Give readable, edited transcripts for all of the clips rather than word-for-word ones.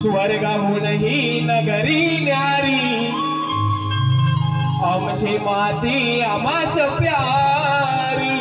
स्वर्गाहूनही नगरी न्यारी आमची माती आमास प्यारी।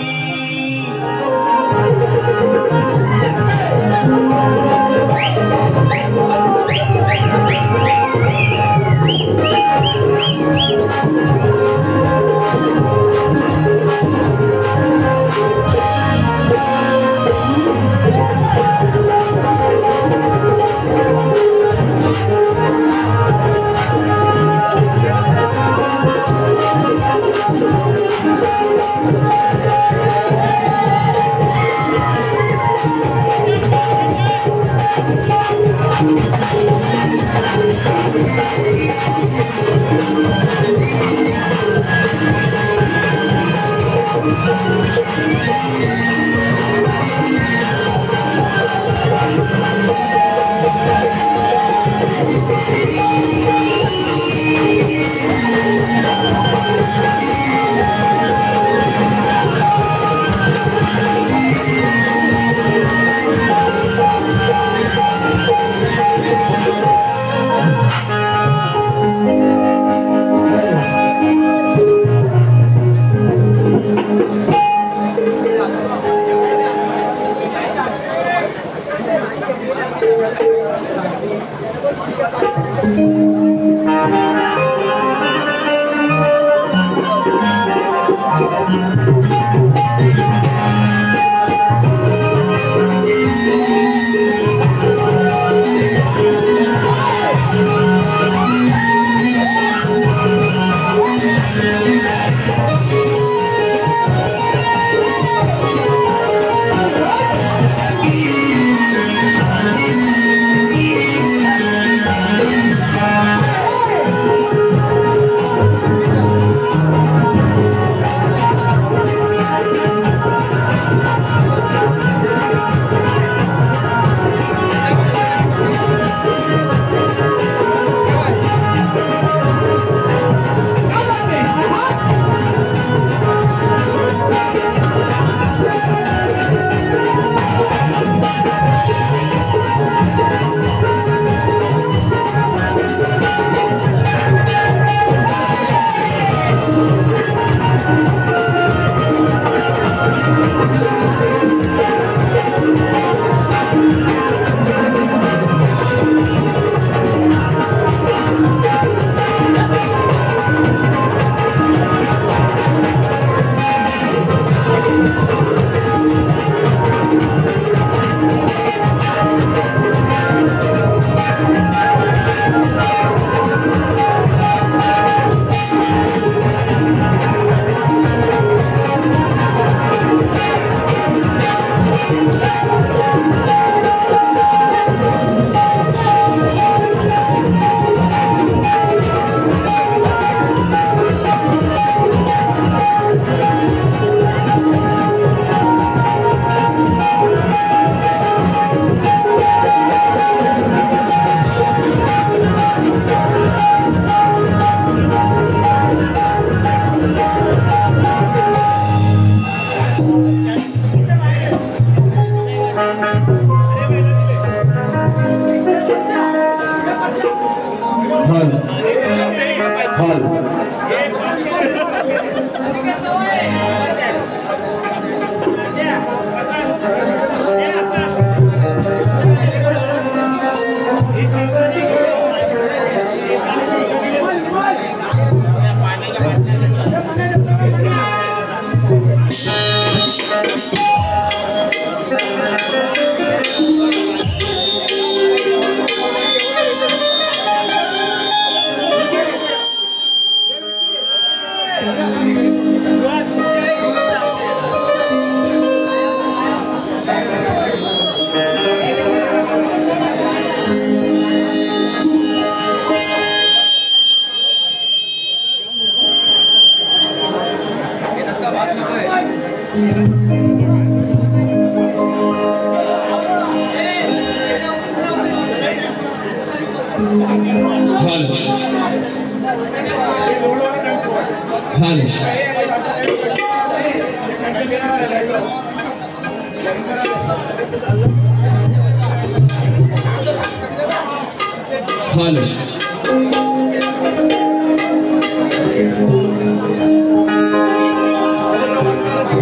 हॅलो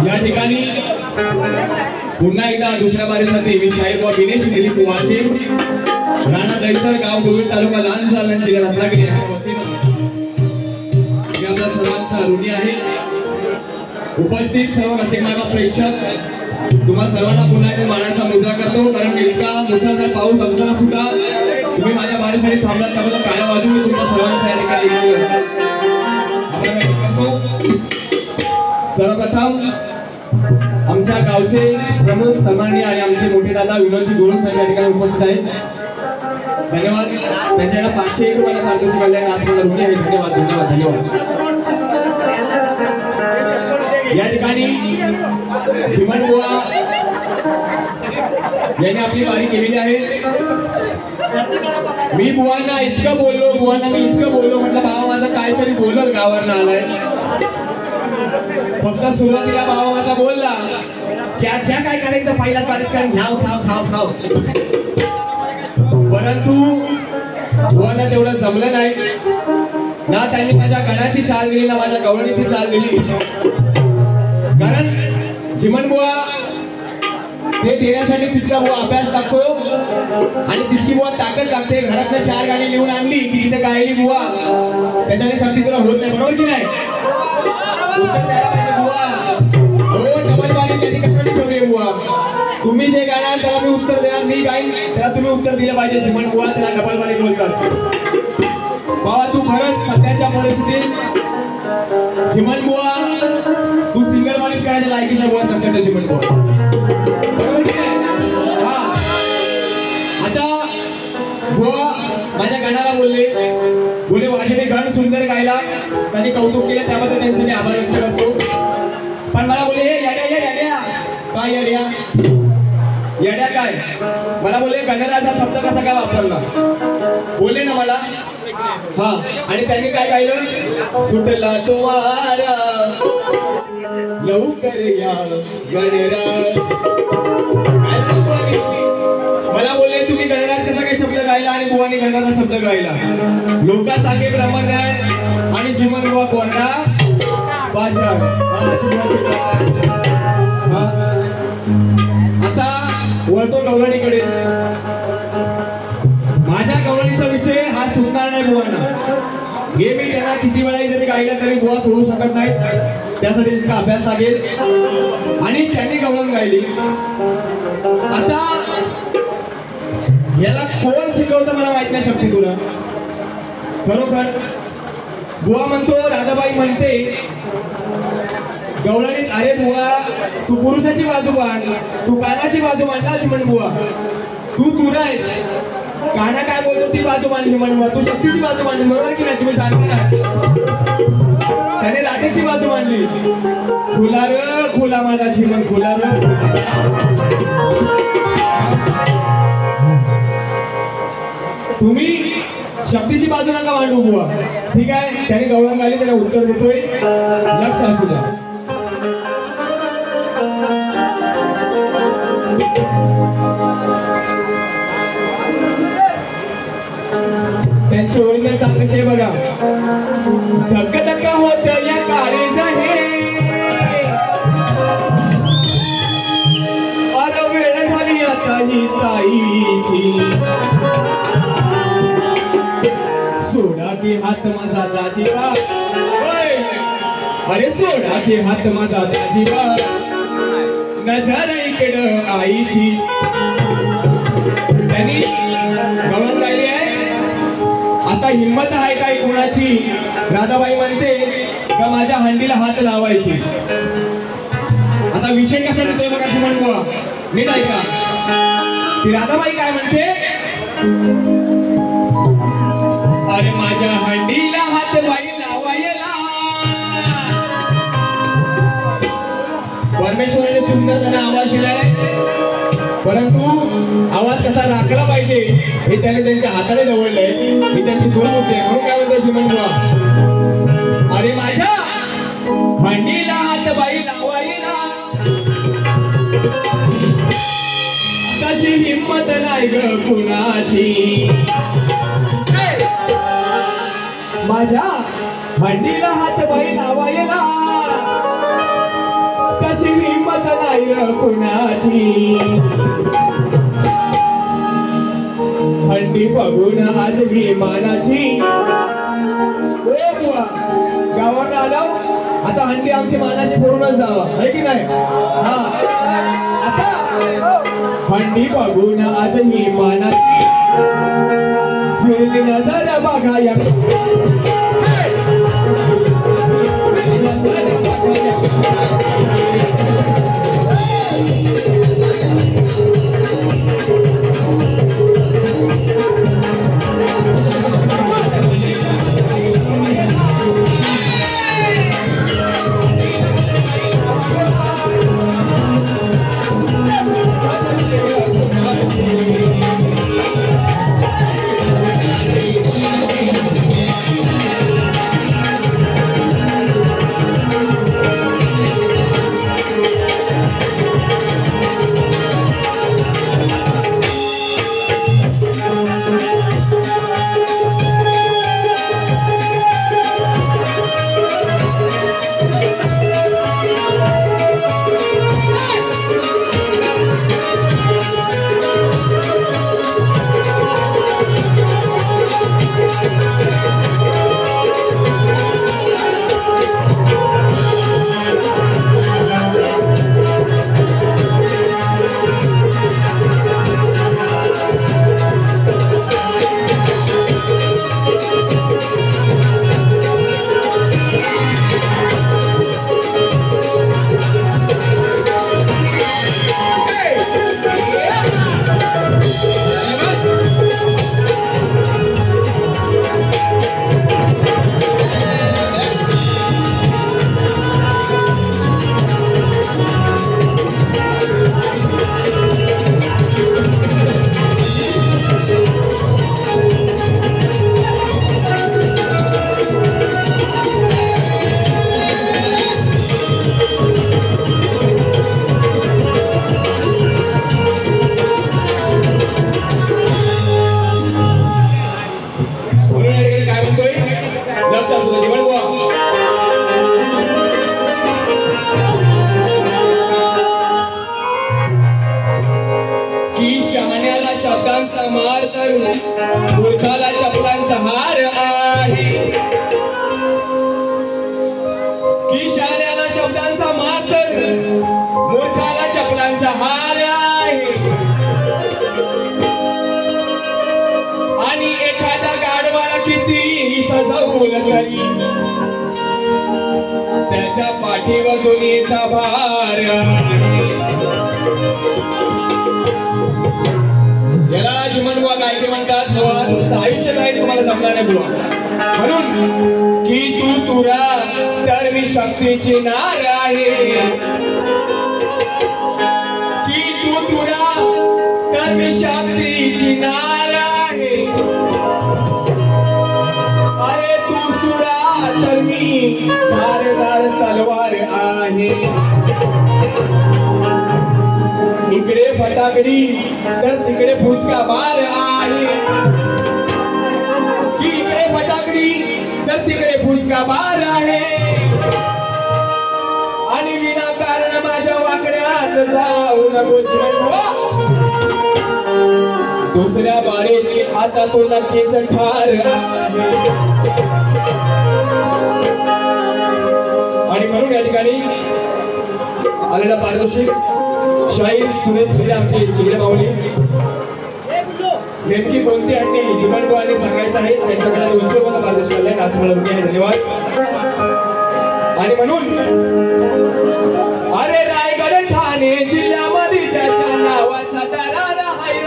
या ठिकाणी पुन्हा एकदा दुसऱ्या बारीसाठी मी शाहीर व दिनेश दिलीप वाचे राणा दैसर गाव गोविंद तालुका लांजा जिल्हा रत्नागिरी यांच्या वतीनं आपल्या सर्वांचा ऋणी आहे. उपस्थित सर्व रसिकमागा प्रेक्षक तुम्हा सर्वांना पुन्हा एकदा मानाचा मुजरा करतो, कारण इतका मुसळधार पाऊस असताना सुद्धा तुम्ही माझ्या बारीसाठी थांबलात त्याबद्दल टाळ्या वाजवून मी तुमच्या सर्वांचा या ठिकाणी सर्वप्रथम आमच्या गावचे प्रमुख सन्माननीय आणि आमचे मोठे दादा विनोदजी गोळू साहेब या ठिकाणी उपस्थित आहेत. धन्यवाद. त्यांच्याकडे 501 रुपयाला पारितोषिक कल्याण आज मला ऋणी आहे. धन्यवाद धन्यवाद धन्यवाद. या ठिकाणी चिमण बुवा यांनी आपली बारी केलेली आहे. मी बुवांना इतकं बोललो म्हटलं बाबा माझा काहीतरी बोलल गावावरनं आलाय. फक्त सुरुवातीला बाबा माझा बोलला की ज्या काय करायचं पहिलाच बारीक कारण घ्याव खाव परंतु बुवांना तेवढं जमलं नाही ना. त्यांनी माझ्या गणाची चाल दिली ना माझ्या गवळणीची चाल दिली. कारण चिमण बुवा ते देण्यासाठी तितका बुवा अभ्यास लागतो आणि तितकी बुवा ताकद लागते. घरातनं 4 गाणी लिहून आणली की तिथे गायली बुवा त्याच्याने शक्ती तुला होत नाही. बरोबर की नाही? हो डबल गाणी त्यांनी कशासाठी ठेवली बुवा? तुम्ही जे गाणार त्याला मी उत्तर देणार, मी गाईन त्याला तुम्ही उत्तर दिलं पाहिजे. चिमण बुवा त्याला डबल गाणी बोलतात. बाबा तू खरंच सध्याच्या परिस्थितीत चिमण बुवा तू सिंगल वालीच करायच्या लायकीचा बुवा लक्षात चिमण बुवा. बरोबर की नाही? हा आता बुवा माझ्या गाण्याला बोलले माझे गाणं सुंदर गायला त्यांनी कौतुक केलं त्याबद्दल त्यांचे मी आभार व्यक्त करतो. पण मला बोलले हे येड्या काय येड्या काय मला बोलले गणराजा शब्द कसा काय वापरला बोलले ना मला. हा आणि त्यांनी काय गायलं सुटला तो वारा लवकर या गणराज. मला बोलले तुम्ही गणराज कसा काय शब्द गायला आणि बुवानी गणराजा शब्द गायला. लोका सांगे ब्रह्मज्ञान आणि चिमण बुवा कोरडा भाषा. आता वळतो गवळणीकडे. माझ्या गवळणीचा विषय हा सुटणार नाही बुवांना. हे मी त्यांना किती वेळाही जरी गायला तरी बुवा सोडू शकत नाही. त्यासाठी तितका अभ्यास लागेल आणि त्यांनी गवळण गायली. आता याला कोण शिकवतं मला माहित नाही शक्ती तुला खरोखर. बुवा म्हणतो राधाबाई म्हणते गवळणीत अरे बुवा तू पुरुषाची बाजू मांड, तू कानाची बाजू मांडला चिमण बुवा. तू तुरा आहेस, काना काय बोलतो ती बाजू मांडली चिमण बुवा. तू शक्तीची बाजू मांडली बरोबर की नाही? तुम्ही सांगता ना त्याने राधेची बाजू मांडली. खुला र खुला माझा चिमण खुला र. तुम्ही शक्तीची बाजू नका मांडू बुवा. ठीक आहे त्याने गवळण गायली त्याला उत्तर देतोय लक्ष असू द्या. त्यांचे ओरिजिनल चांगले बघा. धक्का धक्का होत या काळेज हे अरे वेळ झाली आता ही ताईची. सोडा की हात माझा दाजीबा अरे सोडा की हात माझा दाजीबा नजर इकडं आईची. त्यांनी गवळण गायली आहे. आता हिम्मत आहे काय कोणाची? राधाबाई म्हणते का माझ्या हंडीला हात लावायची. आता विषय कसा देतोय बघा चिमण बुवा नीट ऐका. ती राधाबाई काय म्हणते अरे माझ्या हंडीला हात बाई लावायला. परमेश्वराने सुंदर त्यांना आवाज दिलाय परंतु आवाज कसा राखला पाहिजे हे त्याने त्यांच्या हाताने जवळलंय. ही त्यांची दुर्बुद्धी आहे. म्हणून काय म्हणतो चिमण बुवा अरे माझ्या हंडीला हात बाई लावायला. तशी हिम्मत नाही ग कुणाची. माझ्या हंडीला हात बाई लावायला कशी हिंमत नाही र कुणाची. हंडी बघून आज विमानाची गावात आलो आता हंडी आमची मानाची पूर्णच जावा आहे की नाही. हा आता हंडी बघून आज विमानाची फिरली नजर बघा या मूर्खाला चपलांचा हार आहे की शाण्याला शब्दांचा मार मूर्खाला चपलांचा हार आहे. आणि एखादा गाढवाला कितीही सजवलं तरी त्याच्या पाठीवर दुनियेचा भार आहे. याला जीवन बुवा गायकी म्हणतात. बुवा तुमचं आयुष्य काय तुम्हाला जमणार नाही बुवा. म्हणून की तू तुरा तर मी शक्तीची नार आहे. की तू तुरा तर मी शक्तीची नार आहे. अरे तू सुरा तर मी धारदार तलवार आहे. इकडे फटाकडी तर तिकडे फुसका बार आहे. की इकडे फटाकडी तर तिकडे फुसका बार आहे. आणि विनाकारण माझ्या वाकड्यात जाऊ नको जीवन. दुसऱ्या बारीत आता तो नक्कीच ठार आहे. आणि म्हणून या ठिकाणी आलेला पारितोषिक शाहीर सुरेश झिरे आमचे चिगडे माऊली नेमकी कोणती हंडी जीवनबुवांनी सांगायचं आहे. त्यांच्याकडे 200 रुपयाचा पारितोषिक आलाय. नाच मला रुपये आहे. धन्यवाद. आणि म्हणून अरे रायगड ठाणे जिल्ह्यामध्ये ज्याच्या नावाचा दरार आहे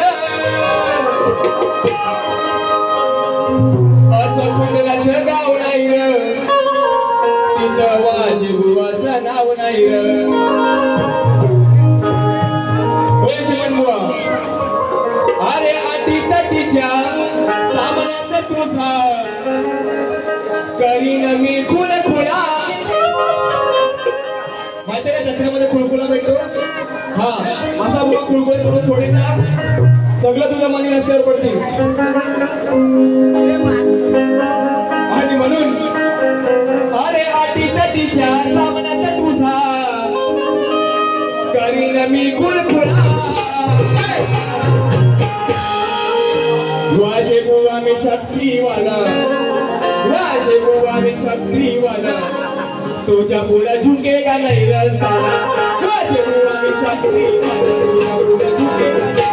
असं कुंडलाचं गाव नाही र तिथं वाजीबुवाचं नाव नाही र. अरे अटी तटीच्या सामन्यात तुझा करीन मी खुळखुळा. माहिती आहे जत्रेमध्ये खुळखुळा भेटतो. हा असा बुवा खुळखुळे करून सोडेल ना सगळं तुझं मनी रस्त्यावर पडतील. आणि म्हणून बुवा में शक्ति वाला, राजे बुवा में शक्ति वाला, तुझा पुढे झुकेगा नहीं रसाला, राजे बुवा में शक्ति वाला, तुझा पुढे झुकेगा नहीं।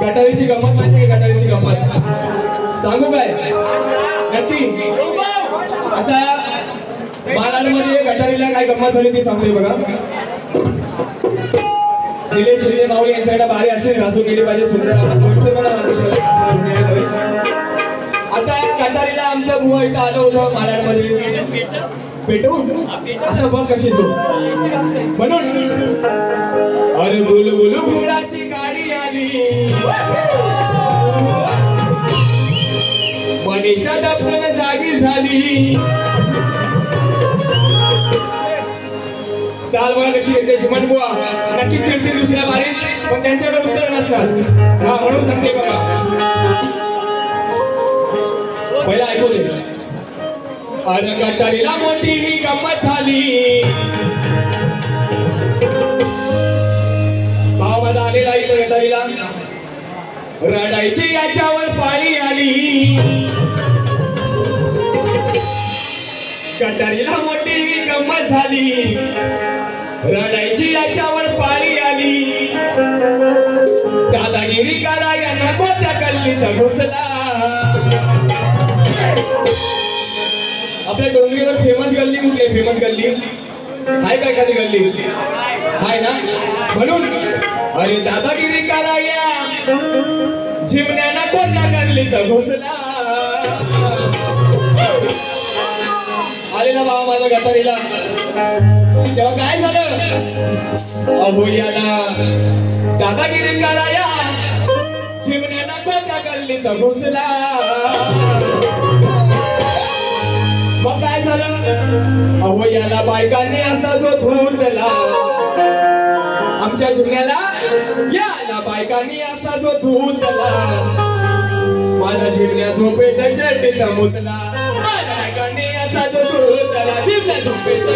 गटारीची गंमत माहिती आहे? गटारीची गंमत सांगू काय? नक्की. आता मालाडमध्ये गटारीला काय गंमत झाली ती सांगतोय बघा. निलेश श्रीदेव माऊली यांच्याकडे बारी अशी घासून गेली पाहिजे सुंदर. आता गटारीला आमचा बुवा इथं आलं होतं मालाडमध्ये पेटवून. आता बघ कशी तो म्हणून अरे बोलू बोलू घुंगराची गाडी आली, मनीषा दपकन जागी झाली. चाल बघा कशी येते चिमण बुवा. नक्कीच चिडतील दुसऱ्या बारीत, पण त्यांच्याकडे उत्तर नसणार. हा म्हणून सांगते बघा. पहिला ऐकू दे. अरे गटारीला मोठी ही गंमत झाली. भावामध्ये आलेला इथं गटारीला रडायची याच्यावर पाळी आली. गटारीला मोठी ही गंमत झाली. रडायची याच्यावर पाळी आली. दादागिरी करा यांना कोणत्या गल्लीचा घुसला. आपल्या डोंगरीवर फेमस गल्ली कुठली? फेमस गल्ली आहे का एखादी गल्ली? आहे ना. म्हणून अरे दादागिरी कराया झिमण्याना कोणत्या गल्लीत घुसला. आलेला बाबा माझा गटारीला. तेव्हा काय झालं? अहो याला दादागिरी कराया झिमण्याना कोणत्या गल्लीत घुसला. मग काय झालं? अहो याला बायकांनी असा जो धुतला. आमच्या झुमण्याला याला बायकांनी असा जो धुतला. माझा झिमण्या झोपेत चड्डीत मुतला. माझ्या बायकांनी असा जो धुतला. झिमण्या झोपेत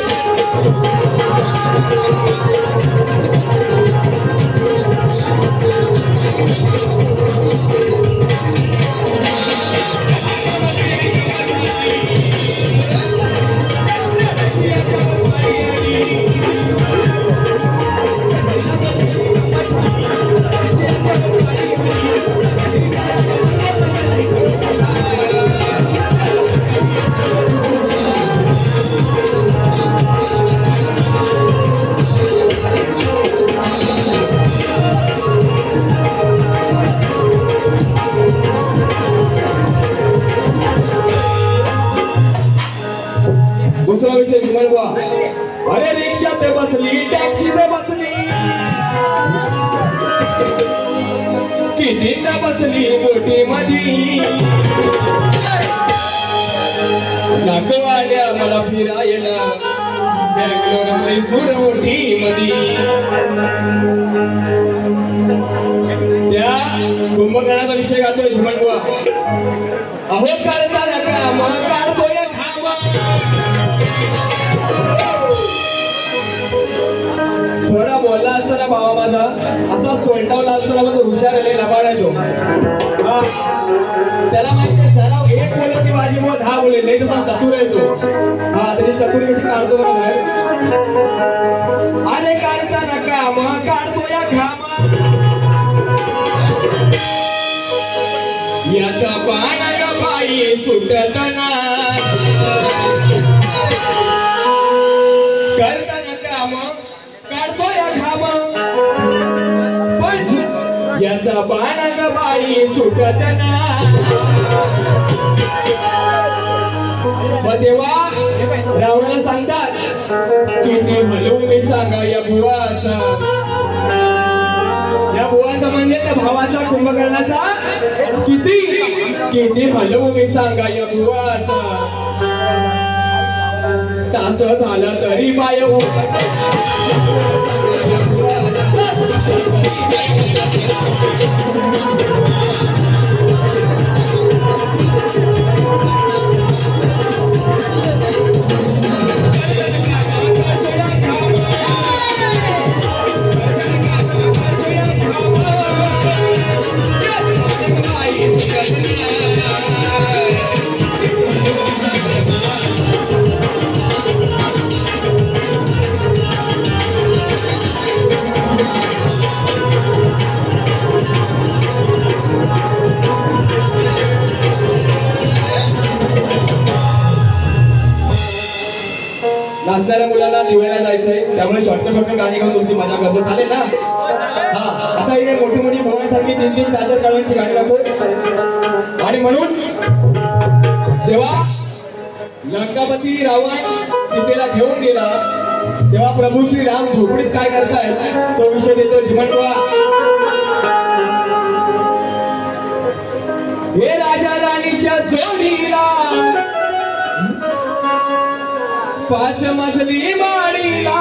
दुसरा विषय तुम्हाला बुवा. अरे रिक्षात बसली, टॅक्सीत बसली, कितीत बसली गोटी मधी. नको आल्या मला फिरायला बँगलोर मैसूर मोठी मधी. त्या कुंभकर्णाचा विषय गातोय शिमण बुवा. अहो करताना काम काढतोय घाम. थोडा बोलला असताना बाबा माझा असा सोलटावला असताना मग तो हुशार आले लबाड आहे तो. त्याला माहिती जरा एक बोललो की माझी मग 10 बोलेल. नाही तसा चतुर आहे तो. हा त्याची चतुरी कशी काढतो बरं बाहेर. अरे काढताना काम काढतो या घाम. याचा पाना ग बाई सुटत ना. करताना काम काढतो या घाम. पण याचा पाना ग बाई सुटत ना. मग तेव्हा रावणाला सांगतात किती हलवू मी सांगा या बुवाचा. या बुवाचा म्हणजे त्या भावाचा कुंभकर्णाचा किती किती हलवू मी सांगा या बुवाचा. तास झाला तरी बाय नाचणाऱ्या मुलांना दिवायला जायचंय, त्यामुळे शॉर्ट गाणी गाऊन तुमची मजा करतो. चालेल ना? हा, आता हे मोठी मोठी भगवानसारखी 3-3, 4-4 काळांची गाणी गातो. आणि म्हणून जेव्हा लंकापती रावण सीतेला घेऊन गेला तेव्हा प्रभू श्री राम झोपडीत काय करतायत तो विषय देतो. जिमनबुवा, हे राजा राणीच्या जोडीला 5 मजली माडीला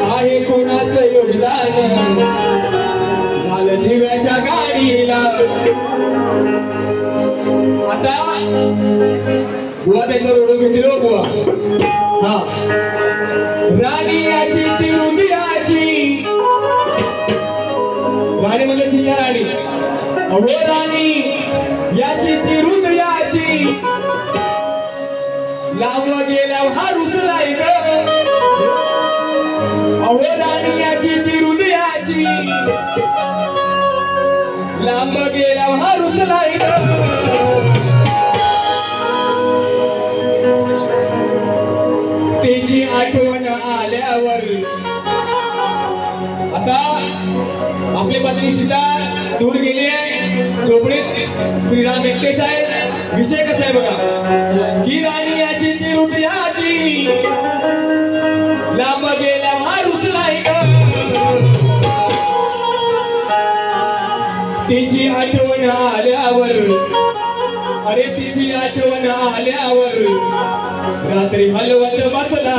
आहे कोणाचं योगदान झालं दिव्याच्या गाडीला. आता बुवा त्याच्यावर ओढून घेतील हो बुवा. हा, राणी याची ती हृदयाची, राणी म्हणजे सिंह राणी. अहो राणी याची ती हृदयाची, लांब गेल्यावर हा रुसलाय ग. अहो राणी याची ती हृदयाची, लांब गेल्यावर हा रुसलाय ग. तिची आठवण आल्यावर, आता आपली पत्नी सीता दूर गेली आहे, झोपडीत श्रीराम एकटेच आहे. विषय कसा आहे बघा, की राणी याची ती हृदयाची, लांब गेल्यावर रुसलाय ग. तिची आठवण आल्यावर, अरे तिची आठवण आल्यावर रात्री हलवत बसला.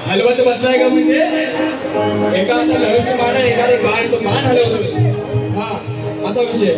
हलवत बसलाय का म्हणजे एका धनुष्य बाण आणि एखादा बाण, तो बाण हलवतो. हा, असा विषय.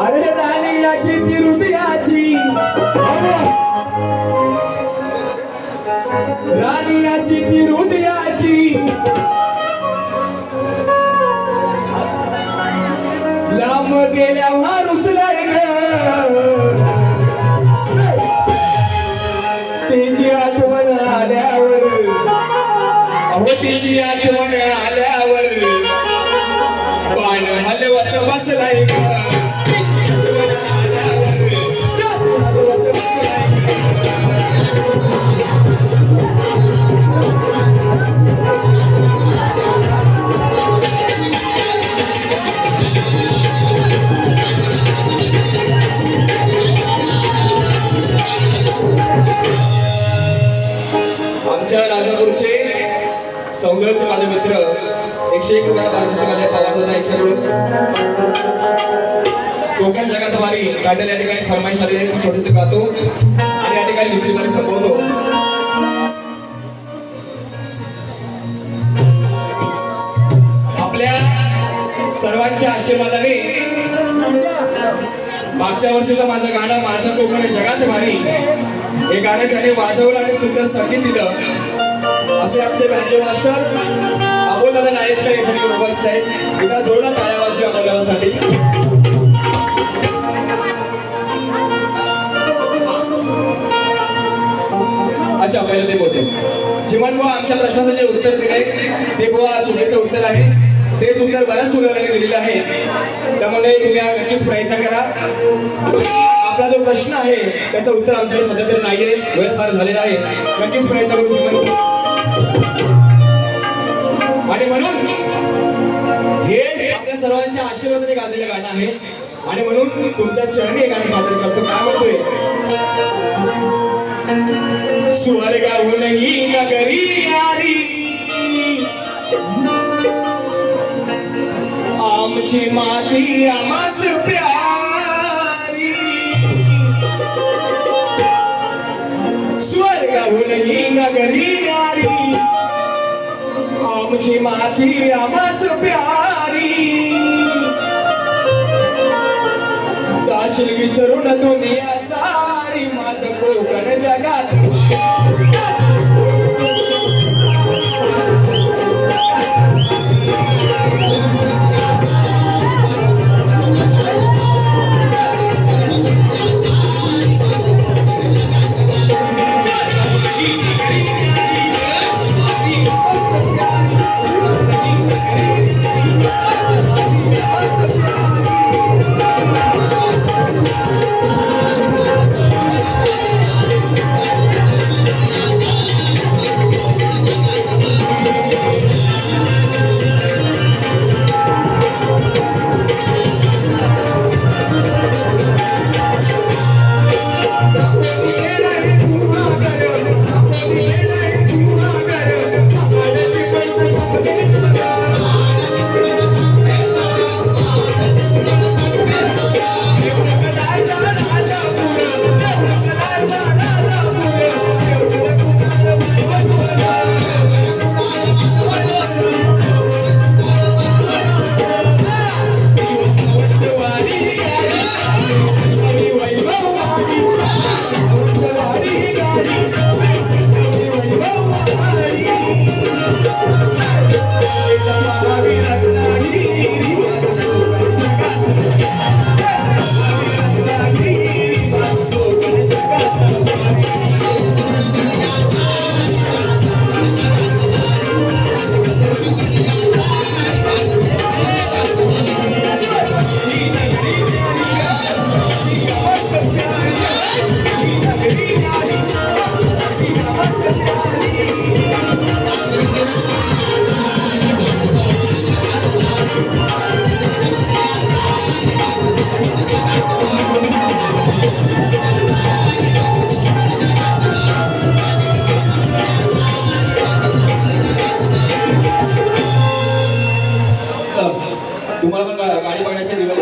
अरे राणी याची ती हृदयाची, राणी याची ती हृदयाची, लांब गेल्यावर रुसलाय ग, तिची आठवण आल्यावर, अहो तिची आठवण आल्यावर पान हलवत बसलाय ग, आमच्या राजापूरचे सौंदर्याचे माझे मित्र 101 रुपयाला पारितोषिक पवारदादा यांच्याकडून कोकण जगात वारी काढलेल्या या ठिकाणी फरमाईश आलेली आहे. छोटेसे गातो आणि या ठिकाणी दुसरी बारी संपवतो. आपल्या सर्वांच्या आशीर्वादाने मागच्या वर्षीचं माझं गाणं माझं कोकण जगात भारी हे गाणं ज्याने वाजवलं आणि सुंदर संगीत दिलं असे आमचे बँजो मास्टर अमोलदादा नाळेकर या ठिकाणी उपस्थित आहेत. एकदा जोरदार टाळ्या वाजवी अमोलदादासाठी. अच्छा पहिले ते बोलते जीवन बुवा आमच्या प्रश्नाचं जे उत्तर दिले ते बुवा चुकीचं उत्तर आहे. तेच उत्तर बऱ्याच मुलांनी दिलेलं आहे. त्यामुळे तुम्ही नक्कीच प्रयत्न करा. आपला जो प्रश्न आहे त्याचं उत्तर आमच्याकडे सध्या तरी नाहीये, वेळ फार झालेला आहे. नक्कीच प्रयत्न करू जीवन. आणि म्हणून हे आपल्या सर्वांच्या आशीर्वादाने गाजलेलं गाणं आहे आणि म्हणून तुमच्या चरणी हे गाणं सादर करतो. काय म्हणतोय? स्वर्गाहून ही नगरी यारी आमची माती आम्हास प्यारी, स्वर्गाहून ही नगरी यारी आमची माती आम्हास प्यारी, जाशील विसरून दुनिया सारी माझं कोकण जगात. तुम्हाला पण गाडी बघण्याची निवड